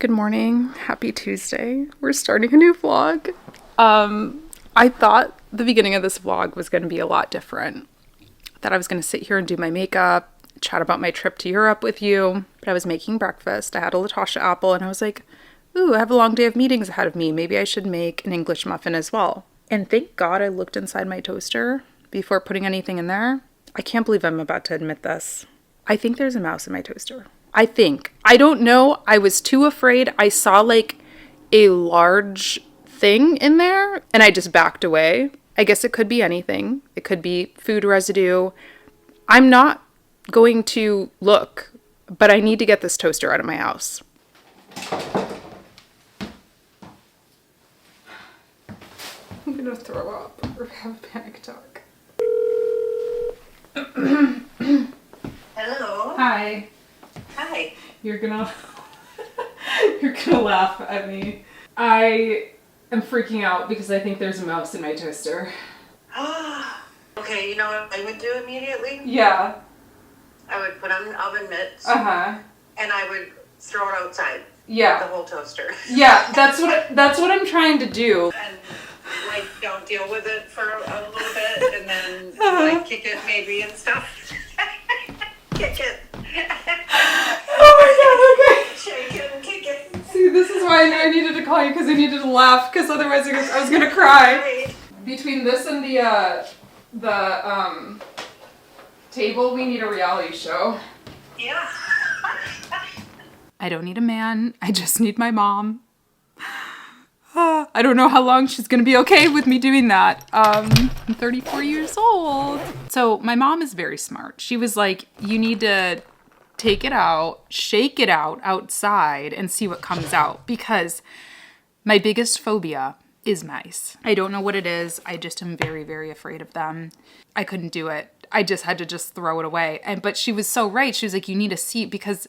Good morning. Happy Tuesday. We're starting a new vlog. I thought the beginning of this vlog was going to be a lot different. That I was going to sit here and do my makeup, chat about my trip to Europe with you, but I was making breakfast. I had a Latasha apple and I was like, ooh, I have a long day of meetings ahead of me. Maybe I should make an English muffin as well. And thank God I looked inside my toaster before putting anything in there. I can't believe I'm about to admit this. I think there's a mouse in my toaster. I don't know. I was too afraid. I saw like a large thing in there and I just backed away. I guess it could be anything. It could be food residue. I'm not going to look, but I need to get this toaster out of my house. I'm gonna throw up or have a panic attack. Hello. Hi. Hi. You're gonna laugh at me. I am freaking out because I think there's a mouse in my toaster. Okay, you know what I would do immediately? Yeah. I would put on oven mitts Uh-huh. and I would throw it outside. Yeah. The whole toaster. Yeah, that's what I'm trying to do. And like don't deal with it for a little bit and then like kick it maybe and stuff. Kick it. Oh my god, okay. Shake it and kick it. See, this is why I knew I needed to call you, because I needed to laugh, because otherwise I was gonna cry. Right. Between this and the table, we need a reality show. Yeah. I don't need a man. I just need my mom. I don't know how long she's gonna be okay with me doing that. I'm 34 years old. So my mom is very smart. She was like, you need to take it out, shake it out outside and see what comes out, because my biggest phobia is mice. I don't know what it is. I just am very, very afraid of them. I couldn't do it. I just had to just throw it away. But she was so right. She was like, you need a seat, because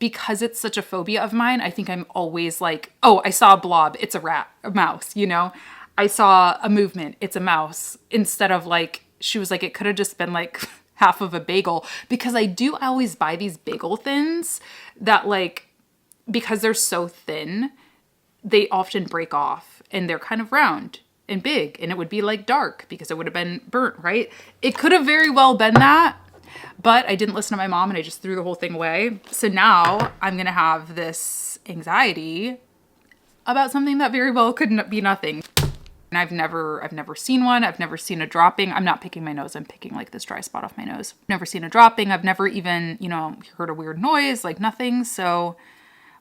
it's such a phobia of mine. I think I'm always like, oh, I saw a blob, it's a mouse, you know? I saw a movement, it's a mouse. Instead of like, she was like, it could have just been like half of a bagel, because I always buy these bagel thins that like, because they're so thin, they often break off and they're kind of round and big, and it would be like dark because it would have been burnt, right? It could have very well been that. But I didn't listen to my mom and I just threw the whole thing away. So now I'm going to have this anxiety about something that very well could be nothing. And I've never seen one. I've never seen a dropping. I'm not picking my nose. I'm picking like this dry spot off my nose. Never seen a dropping. I've never even, heard a weird noise, like nothing. So,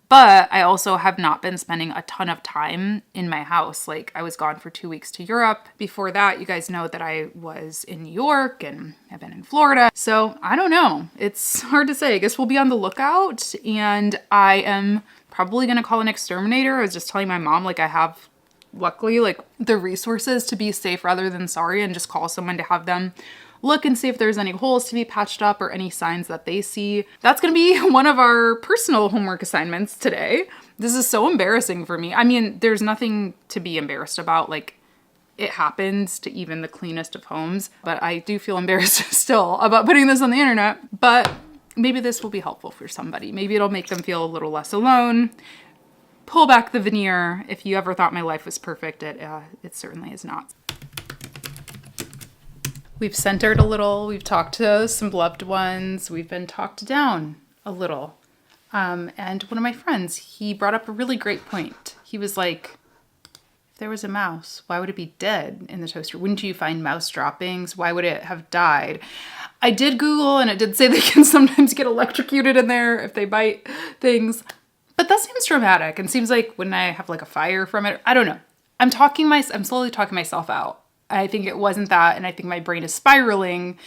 but I also have not been spending a ton of time in my house. Like I was gone for 2 weeks to Europe. Before that, you guys know that I was in New York and I've been in Florida. So I don't know. It's hard to say. I guess we'll be on the lookout, and I am probably going to call an exterminator. I was just telling my mom, like I have luckily like the resources to be safe rather than sorry, and just call someone to have them look and see if there's any holes to be patched up or any signs that they see. That's gonna be one of our personal homework assignments today. This is so embarrassing for me. I mean, there's nothing to be embarrassed about. Like, it happens to even the cleanest of homes, but I do feel embarrassed still about putting this on the internet. But maybe this will be helpful for somebody. Maybe it'll make them feel a little less alone. Pull back the veneer. If you ever thought my life was perfect, it certainly is not. We've centered a little. We've talked to some loved ones. We've been talked down a little. And one of my friends, he brought up a really great point. He was like, if there was a mouse, why would it be dead in the toaster? Wouldn't you find mouse droppings? Why would it have died? I did Google, and it did say they can sometimes get electrocuted in there if they bite things. But that seems dramatic, and seems like when I have like a fire from it, I don't know. I'm slowly talking myself out. I think it wasn't that, and I think my brain is spiraling,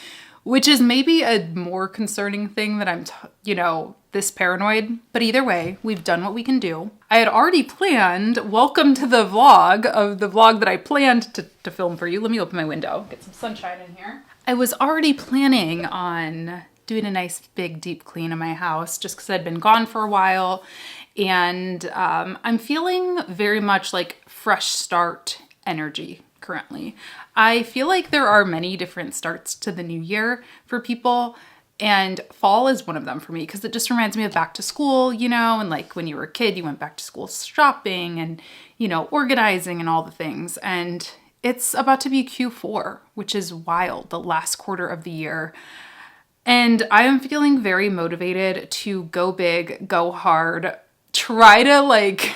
which is maybe a more concerning thing that I'm, this paranoid. But either way, we've done what we can do. I had already planned, welcome to the vlog that I planned to film for you. Let me open my window, get some sunshine in here. I was already planning on doing a nice big deep clean of my house just because I'd been gone for a while. And I'm feeling very much like fresh start energy currently. I feel like there are many different starts to the new year for people. And fall is one of them for me because it just reminds me of back to school, you know, and like when you were a kid, you went back to school shopping and, you know, organizing and all the things. And it's about to be Q4, which is wild, the last quarter of the year. And I am feeling very motivated to go big, go hard, try to like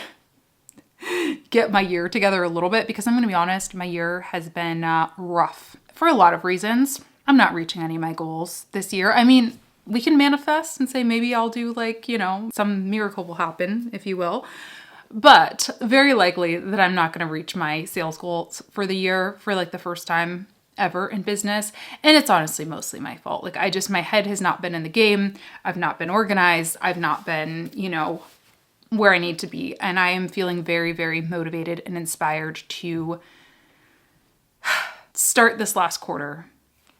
get my year together a little bit because I'm going to be honest, my year has been rough for a lot of reasons. I'm not reaching any of my goals this year. I mean, we can manifest and say maybe I'll do like, you know, some miracle will happen, if you will. But very likely that I'm not going to reach my sales goals for the year for like the first time ever in business. And it's honestly mostly my fault. Like my head has not been in the game. I've not been organized. I've not been, you know, where I need to be. And I am feeling very, very motivated and inspired to start this last quarter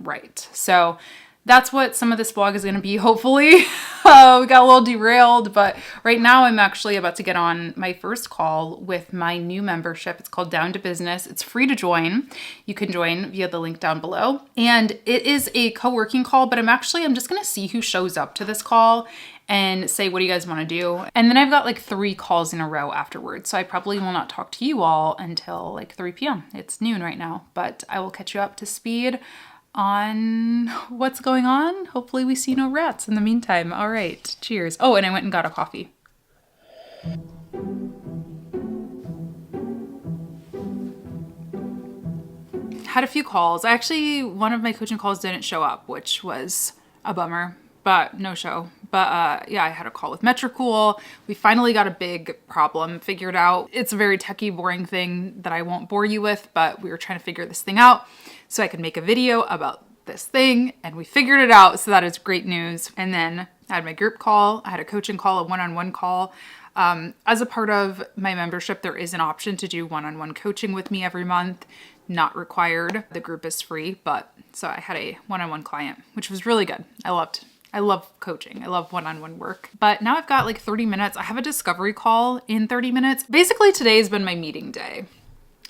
right. So that's what some of this vlog is going to be, hopefully. We got a little derailed, but right now I'm actually about to get on my first call with my new membership. It's called Down to Business. It's free to join. You can join via the link down below. And it is a co-working call, but I'm just going to see who shows up to this call and say, what do you guys want to do? And then I've got like 3 calls in a row afterwards. So I probably will not talk to you all until like 3 p.m. It's noon right now, but I will catch you up to speed on what's going on. Hopefully we see no rats in the meantime. All right, cheers. Oh, and I went and got a coffee. Had a few calls. Actually, one of my coaching calls didn't show up, which was a bummer, but no show. But yeah, I had a call with Metricool. We finally got a big problem figured out. It's a very techie, boring thing that I won't bore you with, but we were trying to figure this thing out so I could make a video about this thing, and we figured it out, so that is great news. And then I had my group call, I had a coaching call, a one-on-one call. As a part of my membership, there is an option to do one-on-one coaching with me every month. Not required. The group is free, but so I had a one-on-one client, which was really good. I love coaching. I love one-on-one work. But now I've got like 30 minutes. I have a discovery call in 30 minutes. Basically, today has been my meeting day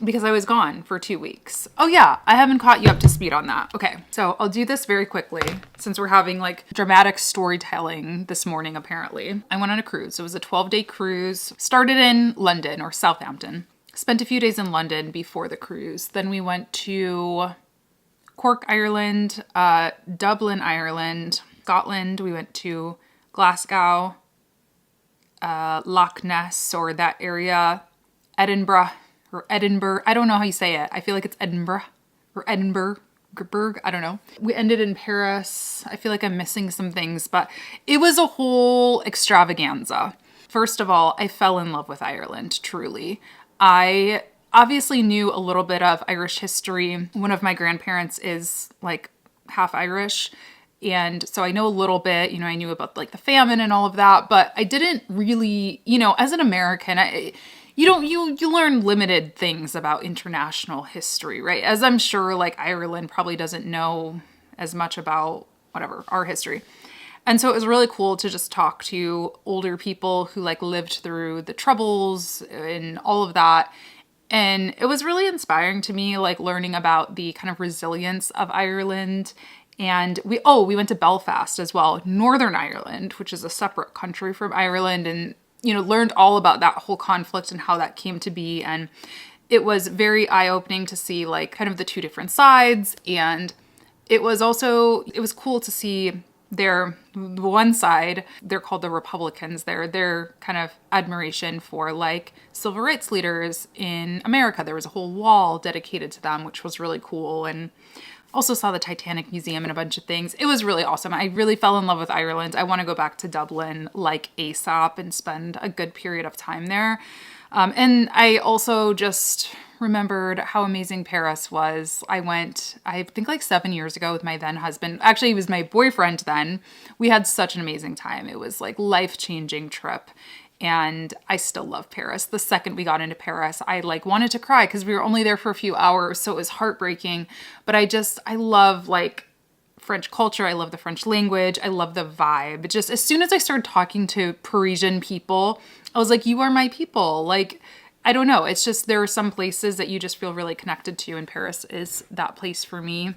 because I was gone for 2 weeks. Oh yeah, I haven't caught you up to speed on that. Okay, so I'll do this very quickly since we're having like dramatic storytelling this morning, apparently. I went on a cruise. It was a 12-day cruise. Started in London or Southampton. Spent a few days in London before the cruise. Then we went to Cork, Ireland, Dublin, Ireland, Scotland. We went to Glasgow, Loch Ness or that area, Edinburgh. I don't know how you say it. I feel like it's Edinburgh or Edinburgh. I don't know. We ended in Paris. I feel like I'm missing some things, but it was a whole extravaganza. First of all, I fell in love with Ireland, truly. I obviously knew a little bit of Irish history. One of my grandparents is like half Irish. And so I know a little bit, you know, I knew about like the famine and all of that, but I didn't really, you know, as an American, you learn limited things about international history, right? As I'm sure like Ireland probably doesn't know as much about whatever, our history. And so it was really cool to just talk to older people who like lived through the Troubles and all of that. And it was really inspiring to me, like learning about the kind of resilience of Ireland. And we went to Belfast as well, Northern Ireland, which is a separate country from Ireland, and, you know, learned all about that whole conflict and how that came to be. And it was very eye-opening to see like kind of the 2 different sides. And it was cool to see the one side, they're called the Republicans, their kind of admiration for like civil rights leaders in America. There was a whole wall dedicated to them, which was really cool. And also saw the Titanic Museum and a bunch of things. It was really awesome. I really fell in love with Ireland. I want to go back to Dublin like ASAP and spend a good period of time there. And I also just remembered how amazing Paris was. I went, I think like 7 years ago with my then husband. Actually, he was my boyfriend then. We had such an amazing time. It was like life-changing trip. And I still love Paris. The second we got into Paris, I like wanted to cry because we were only there for a few hours. So it was heartbreaking. But I love like French culture. I love the French language. I love the vibe. Just as soon as I started talking to Parisian people, I was like, you are my people. Like, I don't know. It's just, there are some places that you just feel really connected to, and Paris is that place for me.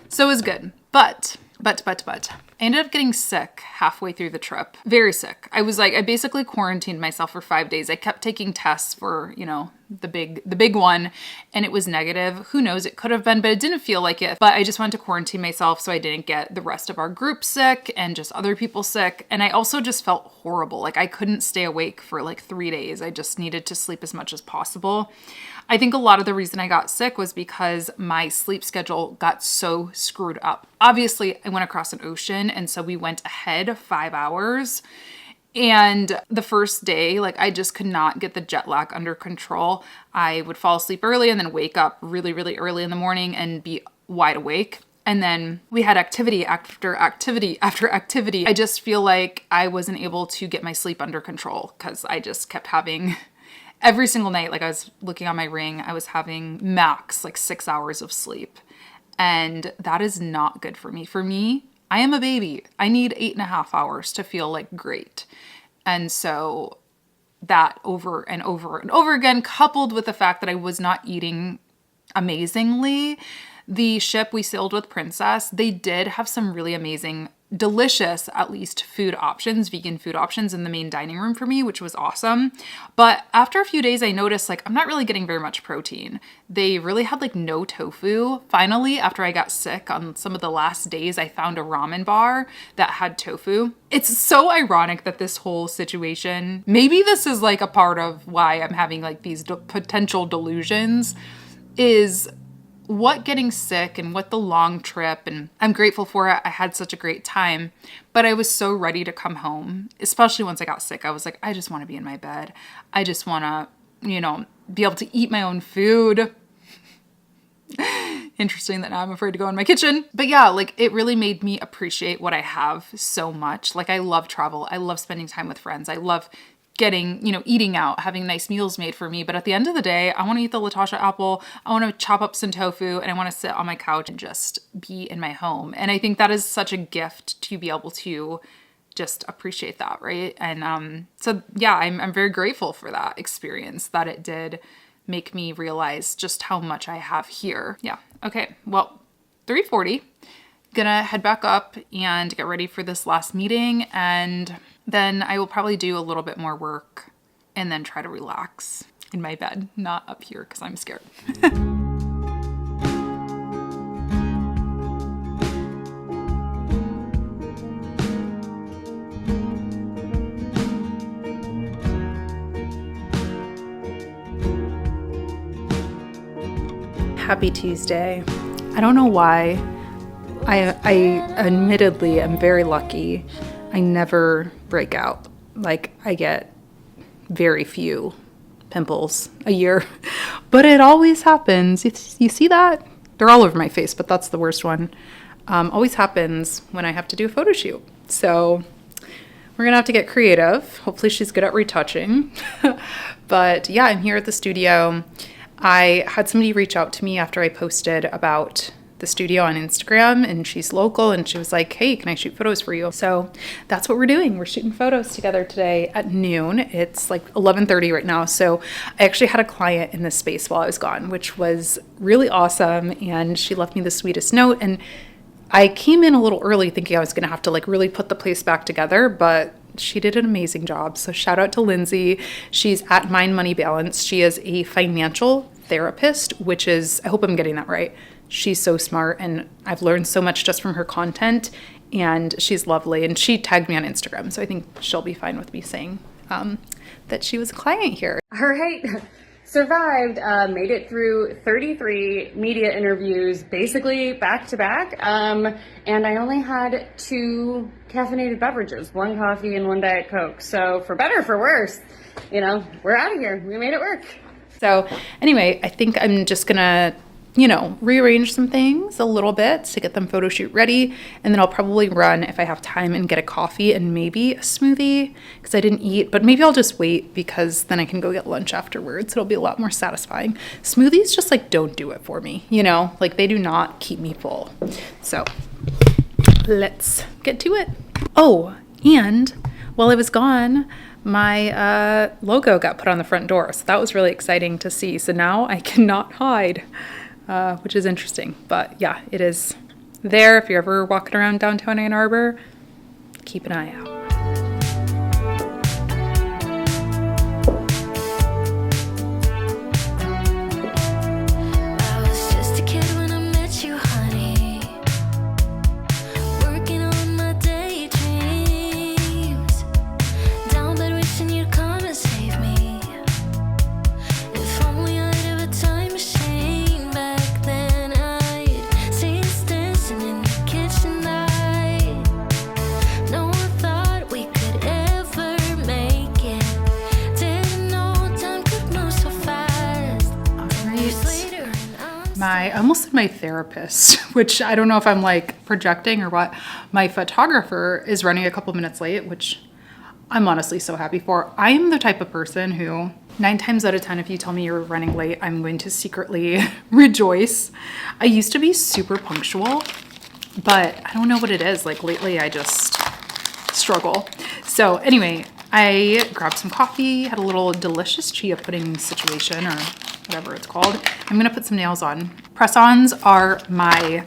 So it was good. But But I ended up getting sick halfway through the trip. Very sick. I basically quarantined myself for 5 days. I kept taking tests for, the big one, and it was negative. Who knows? It could have been, but it didn't feel like it. But I just wanted to quarantine myself so I didn't get the rest of our group sick and just other people sick. And I also just felt horrible. Like I couldn't stay awake for like 3 days. I just needed to sleep as much as possible. I think a lot of the reason I got sick was because my sleep schedule got so screwed up. Obviously, I went across an ocean, and so we went ahead 5 hours. And the first day, I just could not get the jet lag under control. I would fall asleep early and then wake up really, really early in the morning and be wide awake. And then we had activity after activity after activity. I just feel like I wasn't able to get my sleep under control because I just kept having... Every single night, I was looking on my ring, I was having max 6 hours of sleep. And that is not good for me. For me, I am a baby. I need 8.5 hours to feel great. And so that over and over and over again, coupled with the fact that I was not eating amazingly, the ship we sailed with, Princess, they did have some really amazing, delicious, at least vegan food options in the main dining room for me, which was awesome. But after a few days, I noticed I'm not really getting very much protein. They really had no tofu. Finally, after I got sick on some of the last days, I found a ramen bar that had tofu. It's so ironic that this whole situation, maybe this is a part of why I'm having these potential delusions, is what getting sick and what the long trip, and I'm grateful for it. I had such a great time, but I was so ready to come home, especially once I got sick. I was I just want to be in my bed. I just want to, be able to eat my own food. Interesting that now I'm afraid to go in my kitchen. But yeah, it really made me appreciate what I have so much. I love travel. I love spending time with friends. I love getting, eating out, having nice meals made for me. But at the end of the day, I want to eat the Latasha apple. I want to chop up some tofu, and I want to sit on my couch and just be in my home. And I think that is such a gift to be able to just appreciate that, right? And so yeah, I'm very grateful for that experience, that it did make me realize just how much I have here. Yeah. Okay. Well, 3:40. Gonna head back up and get ready for this last meeting, and then I will probably do a little bit more work and then try to relax in my bed, not up here because I'm scared. Happy Tuesday. I don't know why. I admittedly am very lucky. I never break out. I get very few pimples a year, but it always happens. You see that? They're all over my face, but that's the worst one. Always happens when I have to do a photo shoot. So we're gonna have to get creative. Hopefully she's good at retouching. But yeah, I'm here at the studio. I had somebody reach out to me after I posted about the studio on Instagram, and she's local, and she was like, hey, can I shoot photos for you? So that's what we're doing. We're shooting photos together today at noon. It's 11:30 right now. So I actually had a client in this space while I was gone, which was really awesome. And she left me the sweetest note. And I came in a little early thinking I was going to have to really put the place back together, but she did an amazing job. So shout out to Lindsay. She's at Mind Money Balance. She is a financial therapist, which is, I hope I'm getting that right. She's so smart, and I've learned so much just from her content, and she's lovely. And she tagged me on Instagram, so I think she'll be fine with me saying that she was a client here. All right. Survived, made it through 33 media interviews, basically back to back. And I only had 2 caffeinated beverages, 1 coffee and 1 Diet Coke. So for better or for worse, we're out of here. We made it work. So anyway, I think I'm just gonna, rearrange some things a little bit to get them photo shoot ready. And then I'll probably run, if I have time, and get a coffee and maybe a smoothie because I didn't eat. But maybe I'll just wait because then I can go get lunch afterwards. It'll be a lot more satisfying. Smoothies just don't do it for me, they do not keep me full. So let's get to it. Oh, and while I was gone, my logo got put on the front door. So that was really exciting to see. So now I cannot hide. Which is interesting, but yeah, it is there, if you're ever walking around downtown Ann Arbor, keep an eye out. I almost said my therapist, which I don't know if I'm like projecting or what. My photographer is running a couple minutes late, which I'm honestly so happy for. I'm the type of person who 9 times out of 10, if you tell me you're running late, I'm going to secretly rejoice. I used to be super punctual, but I don't know what it is. Like lately I just struggle. So anyway, I grabbed some coffee, had a little delicious chia pudding situation or whatever it's called. I'm gonna put some nails on. Press-ons are my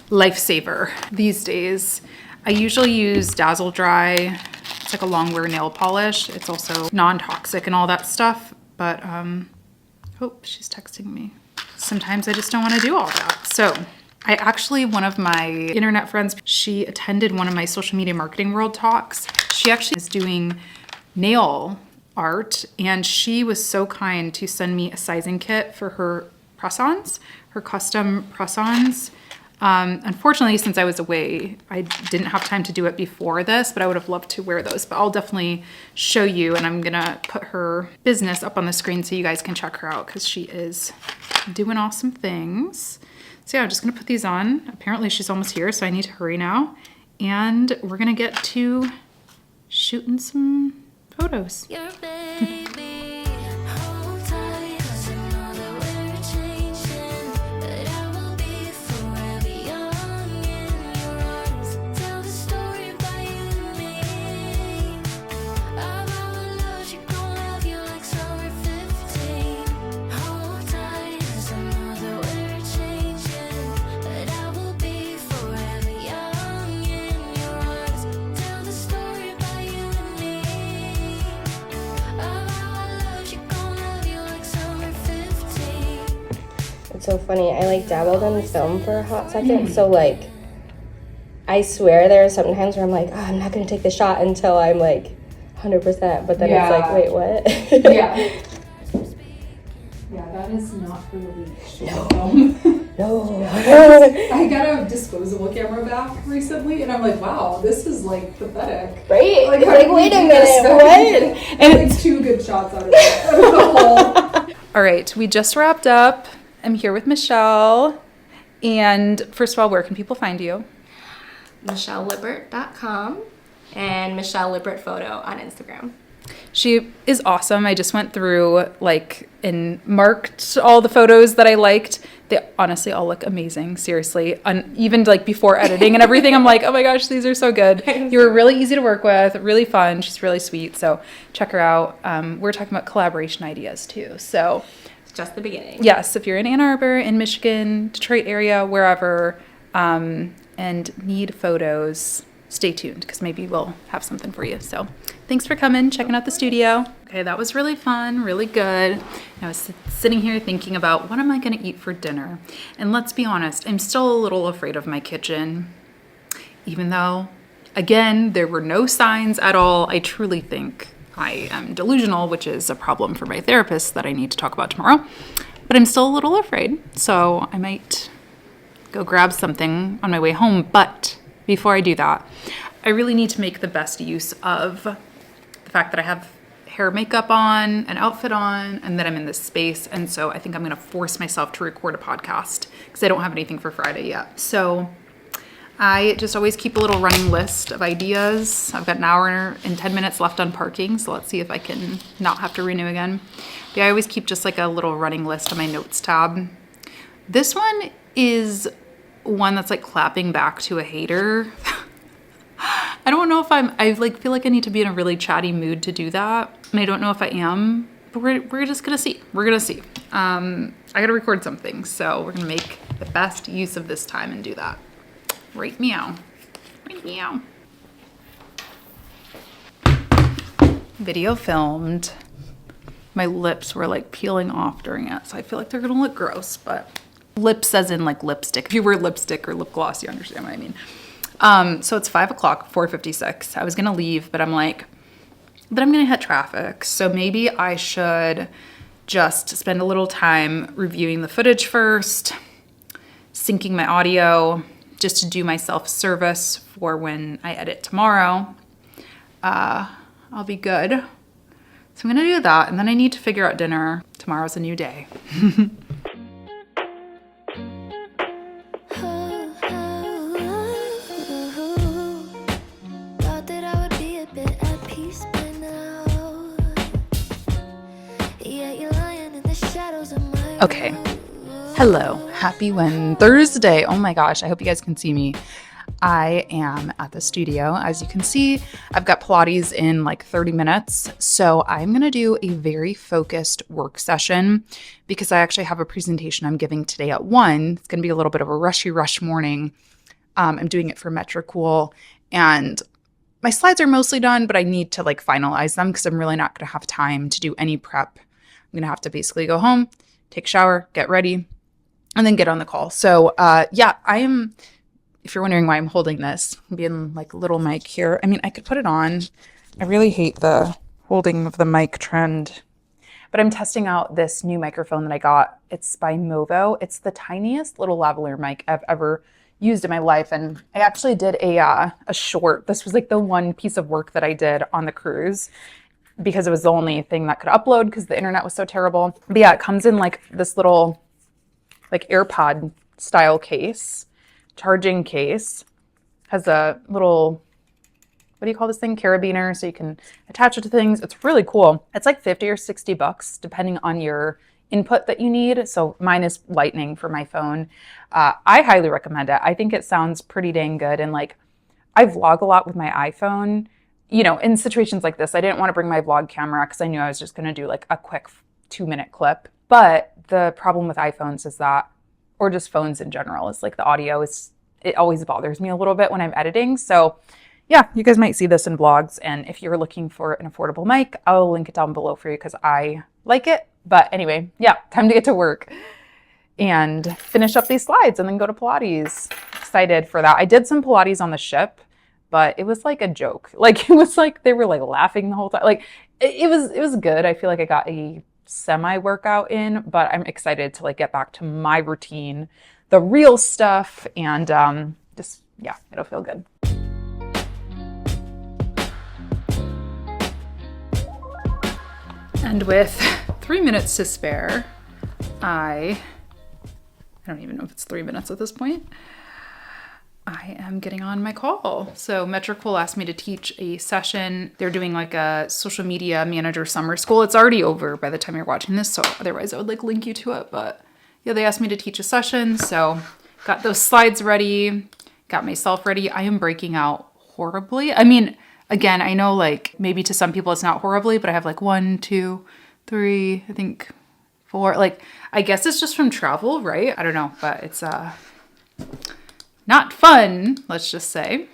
lifesaver these days. I usually use Dazzle Dry. It's like a long wear nail polish. It's also non-toxic and all that stuff, but oh, she's texting me. Sometimes I just don't wanna do all that. So I actually, one of my internet friends, she attended one of my social media marketing world talks. She actually is doing nail art, and she was so kind to send me a sizing kit for her press-ons, her custom press-ons. Unfortunately, since I was away, I didn't have time to do it before this, but I would have loved to wear those. But I'll definitely show you, and I'm gonna put her business up on the screen so you guys can check her out because she is doing awesome things. So yeah, I'm just gonna put these on. Apparently she's almost here, so I need to hurry now. And we're gonna get to shooting some photos. Your baby, hold tight, 'cause I know that we're changing, but I will be forever young in your arms. Tell the story about you and me, of our love, she gon' love you like summer 15. Hold tight, 'cause I know that we're changing, but I will be forever young in your arms. Tell the story about you and me. It's so funny. I like dabbled in film for a hot second. So like, I swear there are some times where I'm like, oh, I'm not gonna take the shot until I'm like 100%. But then it's like, wait, what? Yeah. Yeah, that is not for the leash. No. I got a disposable camera back recently, and I'm like, wow, this is like pathetic. Right? Like, It's like, wait a minute, what? And it's 2 good shots out of it. Out of the whole. All right, we just wrapped up. I'm here with Michelle. And first of all, where can people find you? MichelleLippert.com and Michelle Lippert Photo on Instagram. She is awesome. I just went through like and marked all the photos that I liked. They honestly all look amazing, seriously. Even like before editing and everything, I'm like, oh my gosh, these are so good. You were really easy to work with, really fun. She's really sweet. So check her out. We're talking about collaboration ideas too. So It's just the beginning. yes, if you're in Ann Arbor, in Michigan, Detroit area, wherever, and need photos, stay tuned because maybe we'll have something for you. So thanks for coming, checking out the studio. Okay, that was really fun, really good. I was sitting here thinking about what am I gonna eat for dinner? And let's be honest, I'm still a little afraid of my kitchen. Even though, again, there were no signs at all. I truly think I am delusional, which is a problem for my therapist that I need to talk about tomorrow. But I'm still a little afraid, so I might go grab something on my way home. But before I do that, I really need to make the best use of the fact that I have hair, makeup on, an outfit on, and that I'm in this space. And so I think I'm gonna force myself to record a podcast because I don't have anything for Friday yet. So I just always keep a little running list of ideas. I've got an hour and 10 minutes left on parking, so let's see if I can not have to renew again. But I always keep just like a little running list on my notes tab. This one is one that's like clapping back to a hater. I don't know if I like feel like I need to be in a really chatty mood to do that. And I don't know if I am, but we're just gonna see. We're gonna see. I gotta record something, so we're gonna make the best use of this time and do that. Right meow. Right meow. Video filmed. My lips were like peeling off during it, so I feel like they're gonna look gross, but lips as in like lipstick. If you wear lipstick or lip gloss, you understand what I mean. So it's 5 o'clock, 4:56. I was gonna leave, but I'm like, but I'm gonna hit traffic. So maybe I should just spend a little time reviewing the footage first, syncing my audio, just to do myself a service for when I edit tomorrow. I'll be good. So I'm gonna do that, and then I need to figure out dinner. Tomorrow's a new day. Thought that I would be a bit at peace by now. Yeah, you're lying in the shadows of my Okay. Hello. Happy Thursday. Oh my gosh. I hope you guys can see me. I am at the studio. As you can see, I've got Pilates in like 30 minutes. So I'm going to do a very focused work session because I actually have a presentation I'm giving today at 1. It's going to be a little bit of a rush morning. I'm doing it for Metricool, and my slides are mostly done, but I need to like finalize them because I'm really not going to have time to do any prep. I'm going to have to basically go home, take a shower, get ready, and then get on the call. So yeah, I am... If you're wondering why I'm holding this, being like little mic here. I mean, I could put it on. I really hate the holding of the mic trend, but I'm testing out this new microphone that I got. It's by Movo. It's the tiniest little lavalier mic I've ever used in my life. And I actually did a short. This was like the one piece of work that I did on the cruise because it was the only thing that could upload because the internet was so terrible. But yeah, it comes in like this little like AirPod style case. Charging case, has a little, what do you call this thing? Carabiner, so you can attach it to things. It's really cool. It's like 50 or 60 bucks depending on your input that you need. So mine is Lightning for my phone. I highly recommend it. I think it sounds pretty dang good. And like, I vlog a lot with my iPhone. You know, in situations like this, I didn't want to bring my vlog camera because I knew I was just going to do like a quick 2-minute clip. But the problem with iPhones is that, or just phones in general, is like the audio it always bothers me a little bit when I'm editing. So yeah, you guys might see this in vlogs. And if you're looking for an affordable mic, I'll link it down below for you because I like it. But anyway, yeah, time to get to work and finish up these slides and then go to Pilates. Excited for that. I did some Pilates on the ship, but it was like a joke. Like it was like they were like laughing the whole time. Like it was good. I feel like I got a semi workout in, but I'm excited to like get back to my routine, the real stuff, and just yeah, it'll feel good. And with 3 minutes to spare, I don't even know if it's 3 minutes at this point. I am getting on my call. So Metricool asked me to teach a session. They're doing like a social media manager summer school. It's already over by the time you're watching this, so otherwise I would like link you to it. But yeah, they asked me to teach a session, so got those slides ready, got myself ready. I am breaking out horribly. I mean, again, I know like maybe to some people it's not horribly, but I have like 1, 2, 3, I think 4. Like I guess it's just from travel, right? I don't know, but it's not fun, let's just say.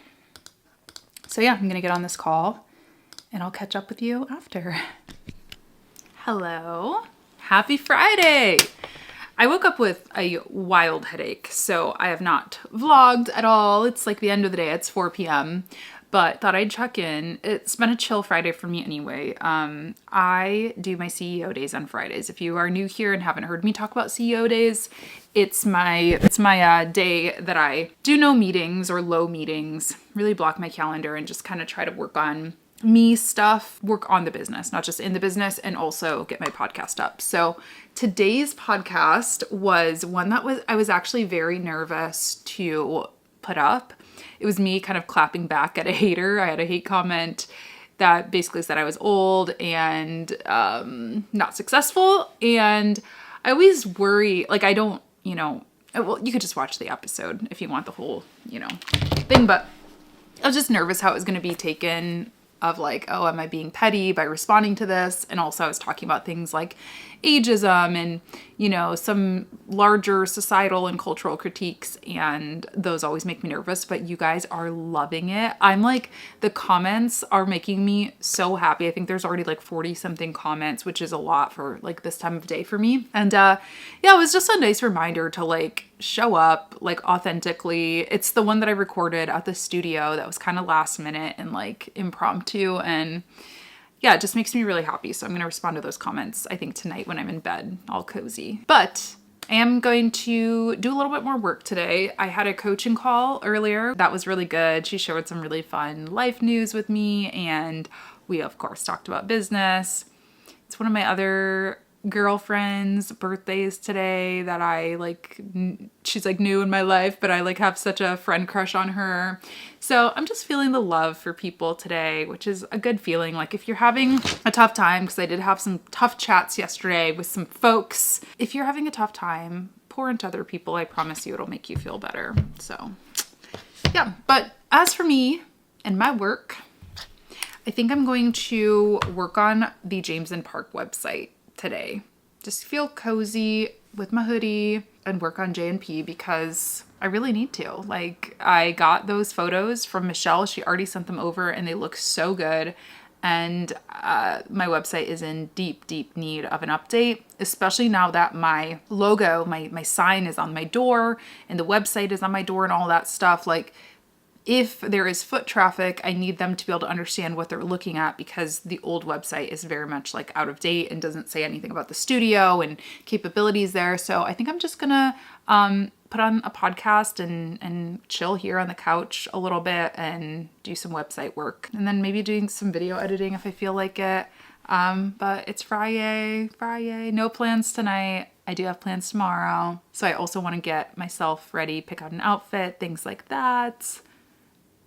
So yeah, I'm gonna get on this call and I'll catch up with you after. Hello, happy Friday. I woke up with a wild headache, so I have not vlogged at all. It's like the end of the day, it's 4 p.m., but thought I'd check in. It's been a chill Friday for me anyway. I do my CEO days on Fridays. If you are new here and haven't heard me talk about CEO days, it's my day that I do no meetings or low meetings, really block my calendar and just kind of try to work on me stuff, work on the business, not just in the business, and also get my podcast up. So today's podcast was one that I was actually very nervous to put up. It was me kind of clapping back at a hater. I had a hate comment that basically said I was old and not successful. And I always worry, like I don't, well, you could just watch the episode if you want the whole, thing. But I was just nervous how it was going to be taken of like, oh, am I being petty by responding to this? And also I was talking about things like ageism and, you know, some larger societal and cultural critiques, and those always make me nervous, but you guys are loving it. I'm like, the comments are making me so happy. I think there's already like 40 something comments, which is a lot for like this time of day for me. And yeah, it was just a nice reminder to like show up like authentically. It's the one that I recorded at the studio that was kind of last minute and like impromptu, and yeah, it just makes me really happy. So I'm going to respond to those comments, I think, tonight when I'm in bed, all cozy. But I am going to do a little bit more work today. I had a coaching call earlier. That was really good. She shared some really fun life news with me, and we, of course, talked about business. It's one of my other girlfriend's birthdays today that I like, she's like new in my life, but I like have such a friend crush on her. So I'm just feeling the love for people today, which is a good feeling. Like if you're having a tough time, because I did have some tough chats yesterday with some folks. If you're having a tough time, pour into other people. I promise you it'll make you feel better. So yeah, but as for me and my work, I think I'm going to work on the James and Park website today. Just feel cozy with my hoodie and work on J&P because I really need to. Like, I got those photos from Michelle. She already sent them over and they look so good. And my website is in deep, deep need of an update, especially now that my logo, my sign is on my door and the website is on my door and all that stuff. Like, if there is foot traffic, I need them to be able to understand what they're looking at, because the old website is very much like out of date and doesn't say anything about the studio and capabilities there. So I think I'm just gonna put on a podcast and chill here on the couch a little bit and do some website work, and then maybe doing some video editing if I feel like it. But it's Friday, no plans tonight. I do have plans tomorrow. So I also want to get myself ready, pick out an outfit, things like that.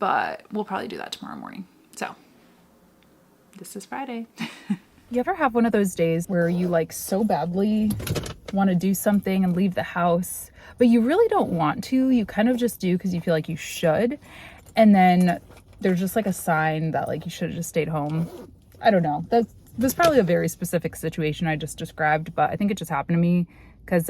But we'll probably do that tomorrow morning. So this is Friday. You ever have one of those days where you like so badly want to do something and leave the house, but you really don't want to? You kind of just do because you feel like you should. And then there's just like a sign that like you should have just stayed home. I don't know. That's probably a very specific situation I just described, but I think it just happened to me because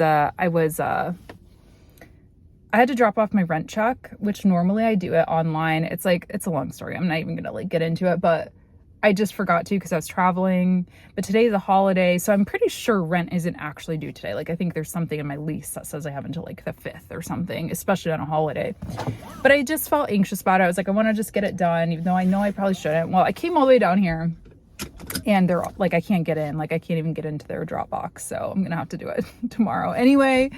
I had to drop off my rent check, which normally I do it online. It's a long story. I'm not even gonna like get into it, but I just forgot to because I was traveling. But today's a holiday, so I'm pretty sure rent isn't actually due today. Like I think there's something in my lease that says I have until like the 5th or something, especially on a holiday. But I just felt anxious about it. I was like, I want to just get it done, even though I know I probably shouldn't. Well, I came all the way down here and they're like, I can't get in. Like I can't even get into their Dropbox. So I'm gonna have to do it tomorrow anyway.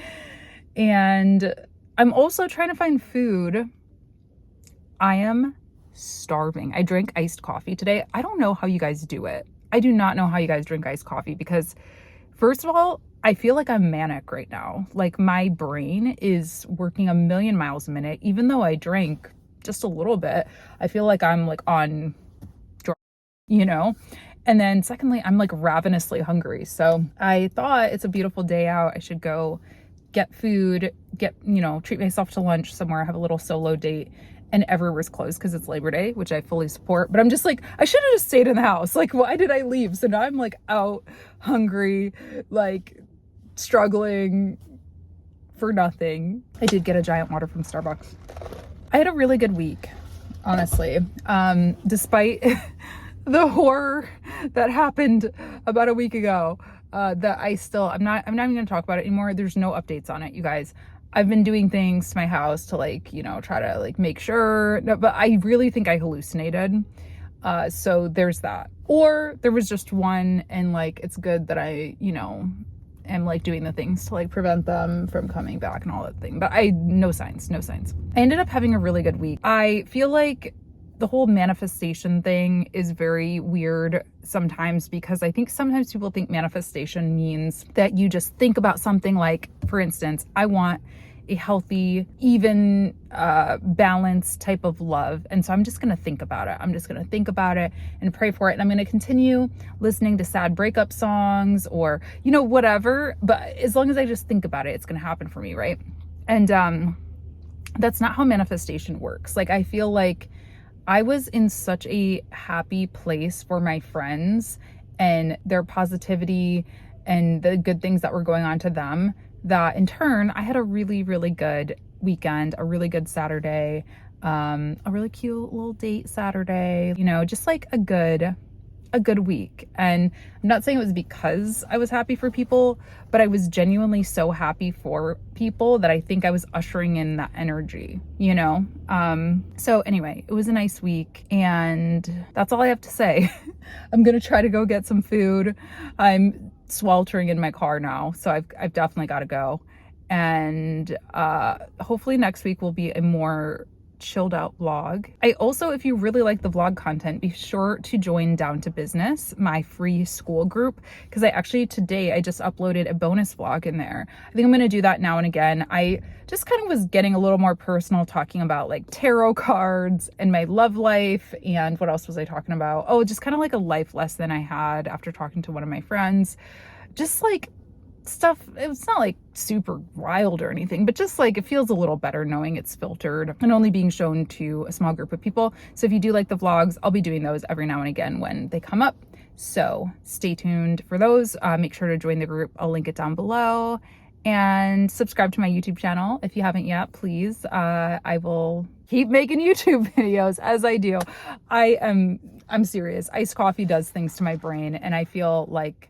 And I'm also trying to find food. I am starving. I drank iced coffee today. I don't know how you guys do it. I do not know how you guys drink iced coffee because, first of all, I feel like I'm manic right now. Like my brain is working a million miles a minute. Even though I drank just a little bit, I feel like I'm like on drugs, you know? And then secondly, I'm like ravenously hungry. So I thought it's a beautiful day out. I should go get food, treat myself to lunch somewhere, have a little solo date, and everywhere's closed because it's Labor Day, which I fully support. But I'm just like, I should have just stayed in the house. Like, why did I leave? So now I'm like out, hungry, like struggling for nothing. I did get a giant water from Starbucks. I had a really good week, honestly. Despite the horror that happened about a week ago, that I'm not even gonna talk about it anymore. There's no updates on it, you guys. I've been doing things to my house to like, try to like make sure, no, but I really think I hallucinated. So there's that. Or there was just one, and like, it's good that I, am like doing the things to like prevent them from coming back and all that thing. But no signs. I ended up having a really good week. I feel like the whole manifestation thing is very weird sometimes, because I think sometimes people think manifestation means that you just think about something, like, for instance, I want a healthy, even, balanced type of love. And so I'm just going to think about it. I'm just going to think about it and pray for it. And I'm going to continue listening to sad breakup songs or, whatever. But as long as I just think about it, it's going to happen for me. Right. And, that's not how manifestation works. Like, I feel like I was in such a happy place for my friends and their positivity and the good things that were going on to them, that in turn I had a really, really good weekend, a really good Saturday, a really cute little date Saturday, you know, just like a good week. And I'm not saying it was because I was happy for people, but I was genuinely so happy for people that I think I was ushering in that energy, you know? So anyway, it was a nice week, and that's all I have to say. I'm gonna try to go get some food. I'm sweltering in my car now, so I've definitely got to go. And hopefully next week will be a more chilled out vlog. I also, if you really like the vlog content, be sure to join Down to Business, my free school group, because today I just uploaded a bonus vlog in there. I think I'm going to do that now and again. I just kind of was getting a little more personal, talking about like tarot cards and my love life, and what else was I talking about? Oh, just kind of like a life lesson I had after talking to one of my friends. Just like stuff, it's not like super wild or anything, but just like it feels a little better knowing it's filtered and only being shown to a small group of people. So if you do like the vlogs, I'll be doing those every now and again when they come up, so stay tuned for those. Make sure to join the group. I'll link it down below, and subscribe to my YouTube channel if you haven't yet, please. I will keep making YouTube videos as I do. I'm serious. Iced coffee does things to my brain, and I feel like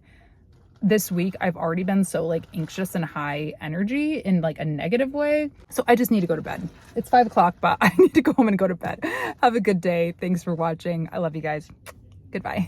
this week I've already been so like anxious and high energy in like a negative way. So I just need to go to bed. It's 5 o'clock, but I need to go home and go to bed. Have a good day. Thanks for watching. I love you guys. Goodbye.